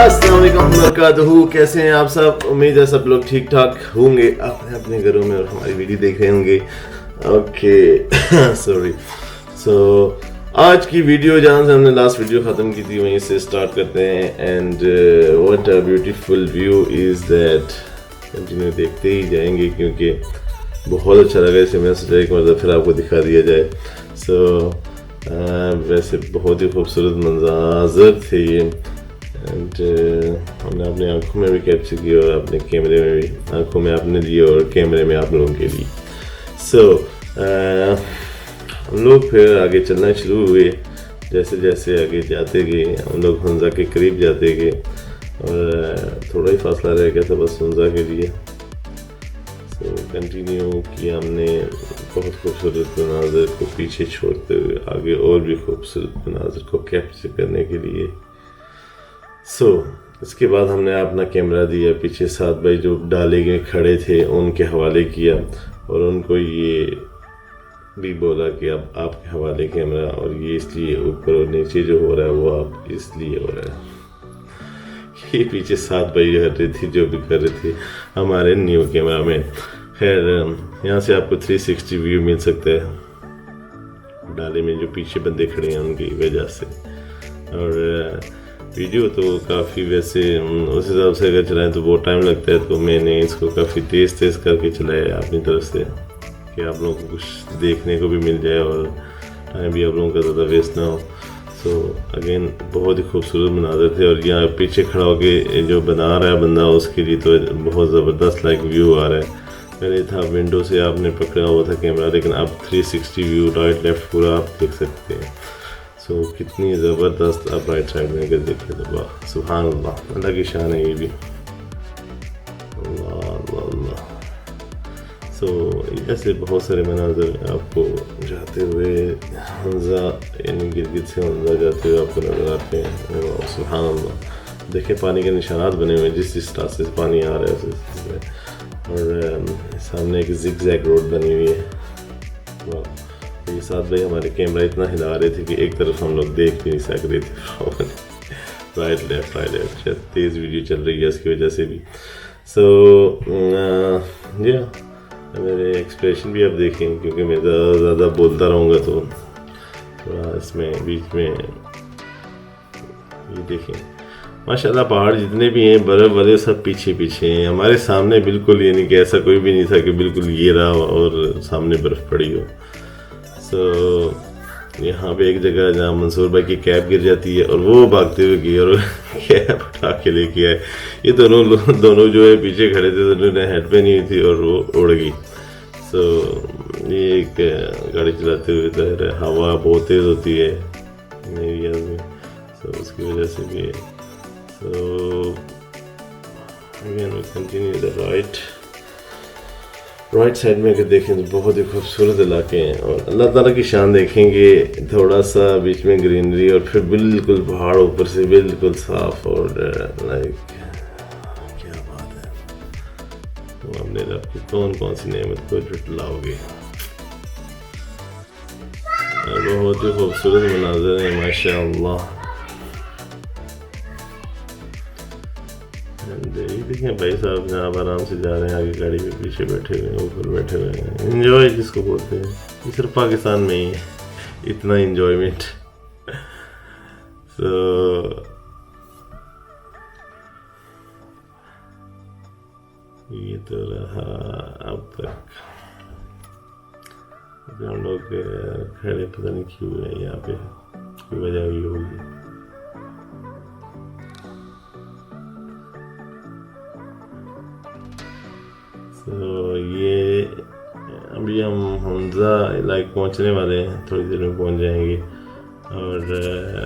अस्सलाम वालेकुम वबरकातुहू। कैसे हैं आप सब? उम्मीद है सब लोग ठीक ठाक होंगे अपने अपने घरों में और हमारी वीडियो देख रहे होंगे। Okay sorry. सो आज की वीडियो जहाँ से हमने लास्ट वीडियो ख़त्म की थी वहीं से स्टार्ट करते हैं। And what a beautiful view is that. Continue देखते ही जाएंगे क्योंकि बहुत अच्छा लगा। इसे मैं सोचा एक मतलब फिर आपको दिखा दिया जाए। सो वैसे बहुत ही खूबसूरत मंज़र थे ये। एंड हमने अपनी आंखों में भी कैप्चर किया और अपने कैमरे में भी, आंखों में आपने लिए और कैमरे में आप लोगों के लिए। सो हम लोग फिर आगे चलना शुरू हुए। जैसे जैसे आगे जाते गए हम लोग हुंजा के करीब जाते गए और थोड़ा ही फासला रह गया था बस हुंजा के लिए। सो कंटिन्यू किया हमने बहुत खूबसूरत मनाज़र को पीछे छोड़ते हुए आगे और भी खूबसूरत मनाज़र को कैप्चर करने के लिए। सो इसके बाद हमने अपना कैमरा दिया पीछे साथ भाई जो डाले गए खड़े थे उनके हवाले किया और उनको ये भी बोला कि अब आपके हवाले कैमरा, और ये इसलिए ऊपर और नीचे जो हो रहा है वो आप इसलिए हो रहा है। ये पीछे साथ भाई हट रही थी जो भी कर रहे थे हमारे न्यू कैमरा में। खैर यहाँ से आपको 360 व्यू मिल सकता है डाले में जो पीछे बंदे खड़े हैं उनकी वजह से। और वीडियो तो काफ़ी वैसे उस हिसाब से अगर चलाएं तो बहुत टाइम लगता है, तो मैंने इसको काफ़ी तेज़ करके चलाया अपनी तरफ से कि आप लोगों को कुछ देखने को भी मिल जाए और टाइम भी आप लोगों का ज़्यादा वेस्ट ना हो। सो अगेन बहुत ही खूबसूरत मनाज़र थे और यहाँ पीछे खड़ा होके जो बना रहा है बंदा उसके लिए तो बहुत ज़बरदस्त व्यू आ रहा है। पहले था विंडो से आपने पकड़ा हुआ था कैमरा, लेकिन अब 360 व्यू राइट लेफ्ट पूरा आप देख सकते हैं। सो कितनी ज़बरदस्त आप राइट साइड में अगर देखें तो वाह सुभान अल्लाह, अल्लाह की शान है ये भी। अल्लाह अल्लाह अल्लाह। सो ऐसे बहुत सारे मनाज़र आपको जाते हुए हुंजा यानी गिरगिट से हुंजा जाते हुए आपको नज़र आते हैं। सुभान अल्लाह, देखें पानी के निशानात बने हुए हैं जिस रास्ते से पानी आ रहा है और सामने एक जिग-जैग रोड बनी हुई है। वाह, ये साथ भाई हमारे कैमरा इतना हिला रहे थे कि एक तरफ हम लोग देख भी नहीं सक रहे थे। राइट लेफ्ट तेज़ वीडियो चल रही है इसकी वजह से भी। सो या मेरे एक्सप्रेशन भी आप देखें क्योंकि मैं ज़्यादा बोलता रहूँगा तो थोड़ा इसमें बीच में ये देखें। माशाल्लाह पहाड़ जितने भी हैं बर्फ़ वाले सब पीछे पीछे हैं, हमारे सामने बिल्कुल, यानी कि ऐसा कोई भी नहीं था कि बिल्कुल ये रहा और सामने बर्फ़ पड़ी हो। तो यहाँ पे एक जगह जहाँ मंसूर भाई की कैब गिर जाती है और वो भागते हुए गए और कैब उठा के लेके आए। ये दोनों जो है पीछे खड़े थे, उन्होंने हेड पे नहीं थी और वो उड़ गई। सो ये एक गाड़ी चलाते हुए तो हवा बहुत तेज़ होती है एरिया में, सो उसकी वजह से भी है। So again we continue the right side में अगर देखें तो बहुत ही खूबसूरत इलाके हैं और अल्लाह ताला की शान देखेंगे। थोड़ा सा बीच में ग्रीनरी और फिर बिल्कुल पहाड़ ऊपर से बिल्कुल साफ और क्या बात है। तो अपने रब की कौन कौन सी नेमत को जुटलाओगे। बहुत ही खूबसूरत मनाज़र है माशाअल्लाह। देखें भाई साहब जहाँ आराम से जा रहे हैं, आगे गाड़ी पे पीछे बैठे हुए हैं, ऊपर बैठे हुए हैं। एंजॉय जिसको बोलते हैं, ये सिर्फ पाकिस्तान में ही है इतना एंजॉयमेंट। सो ये तो रहा अब तक। हम लोग खड़े पता नहीं क्यों है यहाँ पे, कोई वजह भी होगी। तो ये अभी हम हुंजा पहुंचने वाले हैं, थोड़ी देर में पहुंच जाएंगे। और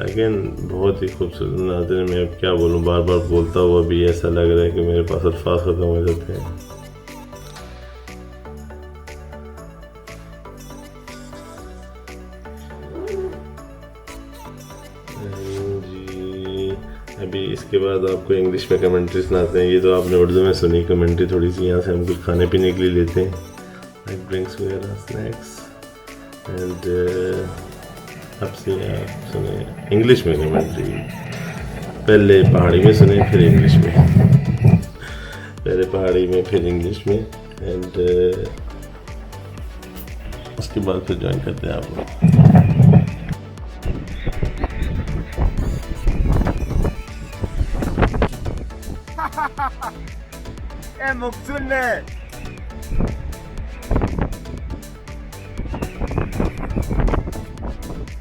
अगेन बहुत ही खूबसूरत नज़ारे, मैं अब क्या बोलूँ, बार बार बोलता हुआ भी ऐसा लग रहा है कि मेरे पास अल्फाज खत्म हो जाते हैं। अभी इसके बाद आपको इंग्लिश में कमेंट्री सुनाते हैं। ये तो आपने उर्दू में सुनी कमेंट्री थोड़ी सी। यहाँ से हम कुछ खाने पीने के लिए लेते हैं, लाइक ड्रिंक्स वगैरह, स्नैक्स एंड अब से आप सुने इंग्लिश में कमेंट्री। पहले पहाड़ी में सुने फिर इंग्लिश में, पहले पहाड़ी में फिर इंग्लिश में, एंड उसके बाद फिर ज्वाइन करते हैं आप लोग।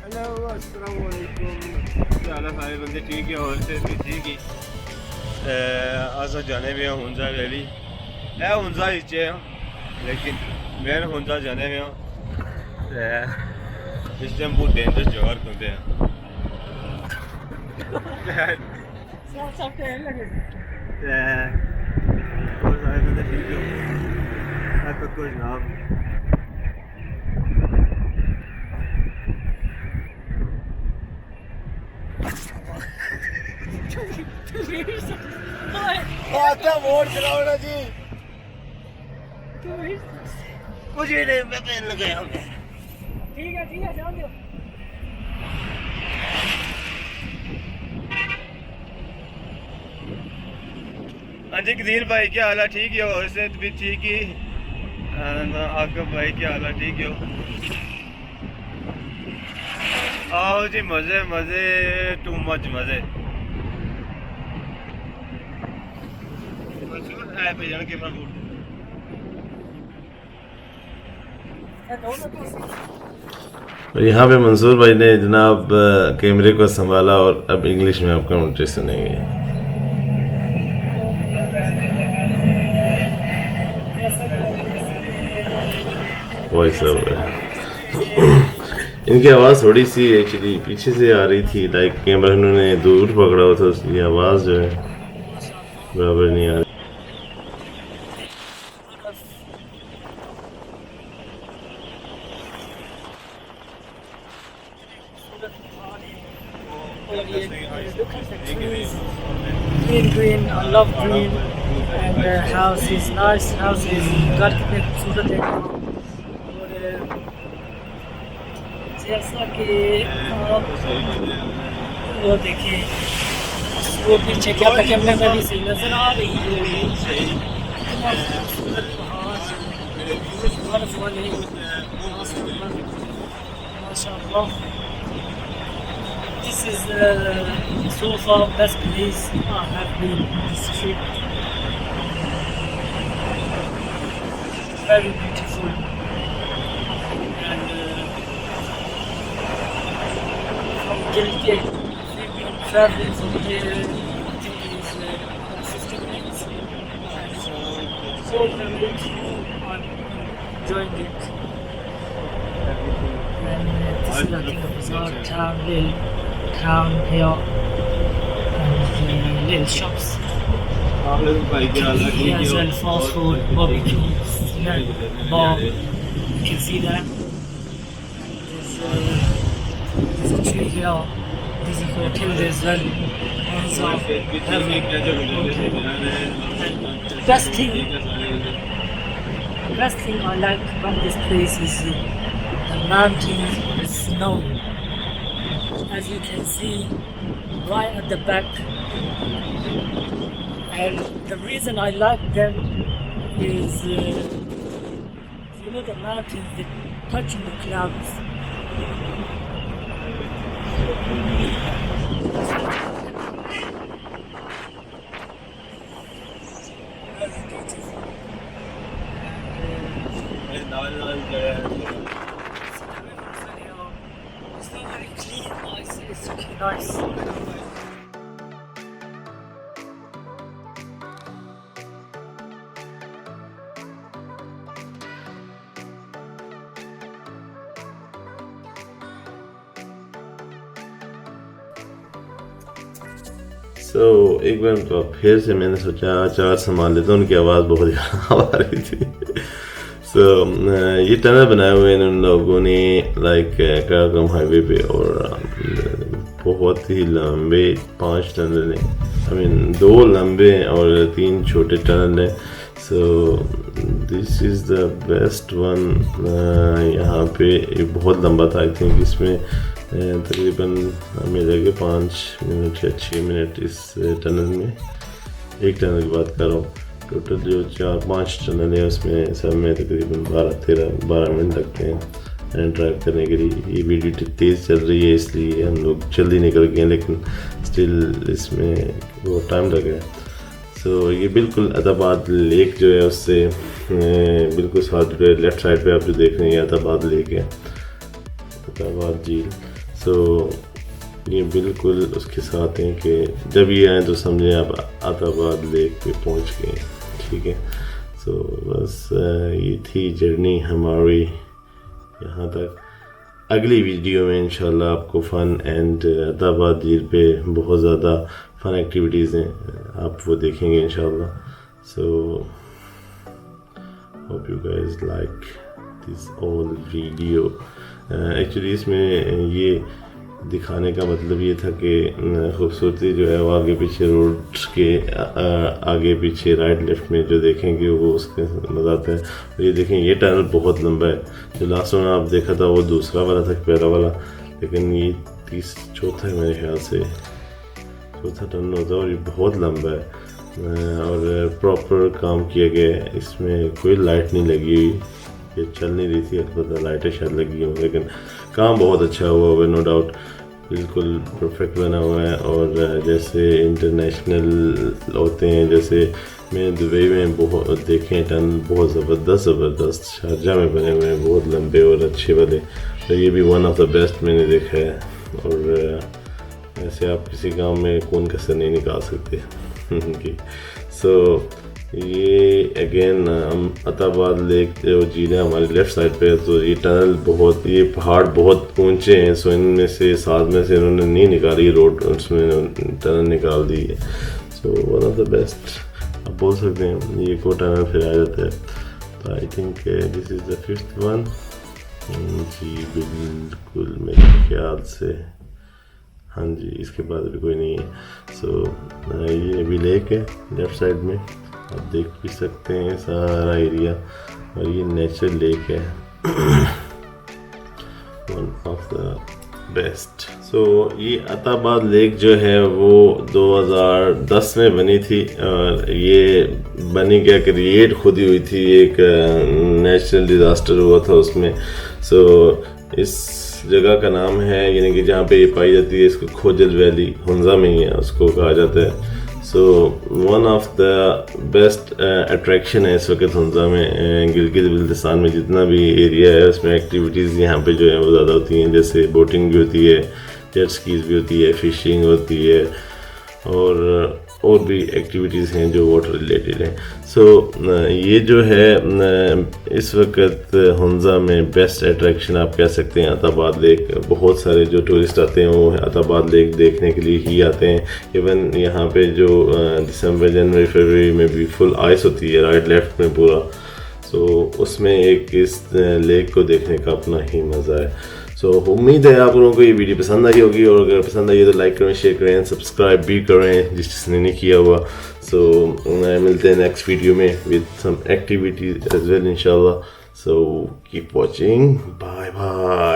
हेलो अस्सलाम वालेकुम, क्या हाल है सारे बंदे? ठीक है और से भी ठीक ही। आज जाने में हुंजा वैली है, हुंजा नीचे है लेकिन मैं हुंजा जाने में हूँ। इस टाइम बहुत डेंजरस जगह करते हैं। और सारे बंदे ठीक हो? तो कुछ जनाब वोट चलाओ ना जी। कुछ भी नहीं, मैं पहन गया। ठीक है जाओ। हाँ जी कदीर भाई क्या हाल है? ठीक है और से भी ठीक ही। आका भाई क्या हाल है? ठीक है। आओ जी, मजे मजे, टू मच मजे। और यहाँ पे मंसूर भाई ने जनाब कैमरे को संभाला और अब इंग्लिश में आपका कमेंट्री सुनेंगे। Voice over. इनकी आवाज़ थोड़ी सी एक्चुअली पीछे से आ रही थी, लाइक कैमरा उन्होंने दूर पकड़ा हुआ था, उसकी आवाज़ जो है बराबर नहीं आ रही। Green, I love green, and the house is nice. House is घर कितने खूबसूरत है। और जैसा कि आप वो देखें, वो पीछे क्या कैमरे में भी सही नजर आ रही है। कितना खूबसूरत पहाड़, बर्फ वाले माशाअल्लाह। This is so far best place I have been on this trip. Very beautiful, and from Gilgit we've been traveling from here. I think it's 15 minutes, and so very cool. I'm enjoying it. And this is like a bizarre town, little town here, and little shops. Here as well, fast food, barbecue, snack bar. You can see that. There's a tree here. There's a hotel there as well. Hunza, heaven. And the best thing I like about this place is the mountains, the snow. As you can see right at the back, and the reason I like them is you know the mountains that touching the clouds. Very beautiful. It's not very clean, it's looking nice. So, एक बार तो फिर से मैंने सोचा चार संभाल लेता हूँ, उनकी आवाज़ बहुत ख़राब आ रही थी। So, ये टनल बनाए हुए हैं उन लोगों ने, लाइक कराकोरम हाईवे पे, और बहुत ही लंबे 5 टनल हैं। आई मीन 2 लंबे और 3 छोटे टनल हैं। So this is the best one. यहाँ पे बहुत लंबा था, आई थिंक इसमें तकरीबन हमें लगे 5 मिनट या 6 मिनट इस टनल में। एक टनल की बात कर रहा हूँ, टोटल जो 4-5 टनल है उसमें सब में तकरीबन 12 मिनट लगते हैं ड्राइव करने के लिए। ये वीडियो तेज़ चल रही है इसलिए हम लोग जल्दी निकल गए, लेकिन स्टिल इसमें बहुत टाइम लग गया। सो ये बिल्कुल अत्ताबाद लेक जो है उससे बिल्कुल साथ पे लेफ़्ट साइड पे आप जो देख रहे हैं अत्ताबाद लेक है, अत्ताबाद झील। सो ये बिल्कुल उसके साथ हैं कि जब ये आए तो समझें आप अत्ताबाद लेक पे पहुंच गए। ठीक है, सो बस ये थी जर्नी हमारी यहाँ तक। अगली वीडियो में इंशाल्लाह आपको फ़न एंड अत्ताबाद झील पे बहुत ज़्यादा फ़न एक्टिविटीज़ हैं, आप वो देखेंगे इंशाल्लाह। So hope you guys like this all video. Actually इसमें ये दिखाने का मतलब ये था कि खूबसूरती जो है वो आगे पीछे रोड के आगे पीछे राइट लेफ्ट में जो देखेंगे वो उसके मज़ा आता है। और ये देखें ये टनल बहुत लंबा है, जो लास्ट में आप देखा था वो दूसरा वाला था, पहला वाला, लेकिन ये चौथा है मेरे ख्याल से, चौथा टनल होता है और ये बहुत लंबा है और प्रॉपर काम किया गया है। इसमें कोई लाइट नहीं लगी हुई, ये चल नहीं रही थी, अलबत्ता लाइटें शायद लगी हुई, लेकिन काम बहुत अच्छा हुआ है, नो डाउट, बिल्कुल परफेक्ट बना हुआ है। और जैसे इंटरनेशनल होते हैं, जैसे मैंने दुबई में बहुत देखे हैं टनल, बहुत ज़बरदस्त शारजा में बने हुए हैं, बहुत लंबे और अच्छे वाले, तो ये भी वन ऑफ द बेस्ट मैंने देखा है। और ऐसे आप किसी गांव में कौन कसर नहीं निकाल सकते। सो ये अगेन हम अत्ताबाद लेक जो झील है हमारी लेफ़्ट साइड पे है, तो ये टनल बहुत, ये पहाड़ बहुत ऊंचे हैं, सो इनमें से 7 में से इन्होंने नहीं निकाली रोड, उसमें टनल निकाल दी है। So one of the best आप बोल सकते हैं, ये को टनल फिर आ जाता है। तो I think this is the 5th one जी, बिल्कुल मेरे ख्याल से, हाँ जी, इसके बाद भी कोई नहीं है। सो ये अभी लेक है लेफ़्ट साइड में, आप देख भी सकते हैं सारा एरिया, और ये नेचुरल लेक है, वन ऑफ द बेस्ट। सो ये अत्ताबाद लेक जो है वो 2010 में बनी थी, और ये बनी क्या, क्रिएट खुद ही हुई थी, एक नेचुरल डिज़ास्टर हुआ था उसमें। सो इस जगह का नाम है, यानी कि जहाँ पे ये पाई जाती है, इसको खोजल वैली, हुंजा में ही है उसको कहा जाता है। So one of the best attraction है इस वक्त हुंजा में, गिलगित बल्तिस्तान में जितना भी एरिया है उसमें एक्टिविटीज़ यहाँ पे जो है वो ज़्यादा होती हैं, जैसे बोटिंग भी होती है, जेट स्कीज भी होती है, फिशिंग होती है, और भी एक्टिविटीज़ हैं जो वाटर रिलेटेड हैं। सो ये जो है इस वक्त हुंजा में बेस्ट अट्रैक्शन आप कह सकते हैं अत्ताबाद लेक। बहुत सारे जो टूरिस्ट आते हैं वो अत्ताबाद लेक देखने के लिए ही आते हैं। इवन यहाँ पे जो दिसंबर जनवरी फरवरी में भी फुल आइस होती है राइट लेफ्ट में पूरा, सो उसमें एक इस लेक को देखने का अपना ही मज़ा है। सो उम्मीद है आप लोगों को ये वीडियो पसंद आई होगी, और अगर पसंद आई है तो लाइक करें, शेयर करें, सब्सक्राइब भी करें जिसने नहीं किया हुआ। सो मिलते हैं नेक्स्ट वीडियो में with some activities as well इंशाल्लाह। So keep watching, bye bye.